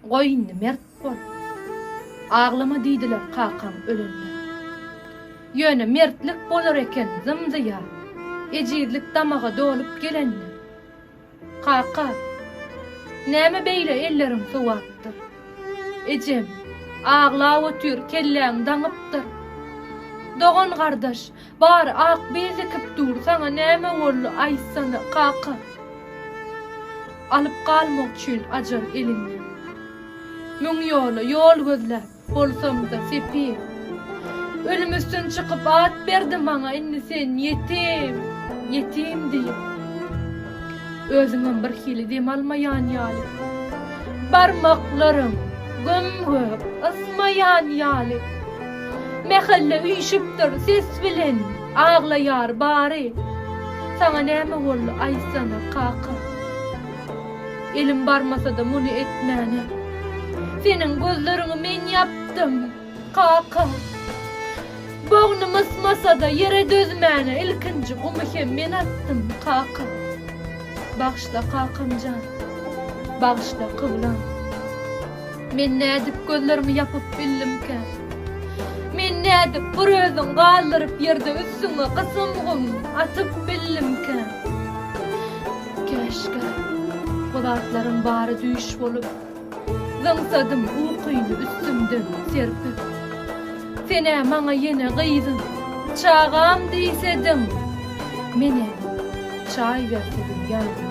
goýunly mert bol. Aglama diýdiler kakam ölenle. Ýöne mertlik bolar eken zymdyýa, ejirlik damaga dolup gelenle. Kaka, näme beýle ellerim sowatdyr? Ejem, aglap ötür kelläň daňypdyr. Dogan gardaş, bar ak bezekip dur, sana näme boldy aýtsana kaka. Alyp galmak üçin ajal elinden. Müň ýoly ýol gözläp bolsam da sepir. Ölümüsten çıkıp at berdim bana, inni sen yetim diýip. Özüňem bir hili dem almaýan ýaly. Barmaklarym gömgöp ısmayan ýaly. Mehelle üýşüpdir ses bilen aglaýar bary. Sana näme boldy aýtsana kaka. Elim barmasa da muny etmäne. Senin gözleriňi men yapdym kaka. Boğnum ısmasa da yere dözmäne, ilkinji gumyhem men attım kaka. Bagşla kakamcan, bagşla kıblan. Men nädip gözlerimi yapıp billimken, men nädip bir özüň galdyryp ýerde üstüňe kysymgym atyp billimken. Keşke bulatlarym bary düýş bolup, zyňsadym ukyny üstümden serpip. Sene maňa ýene gyýdym, çağam diýsedim, mene çaý bersedim ýalnız.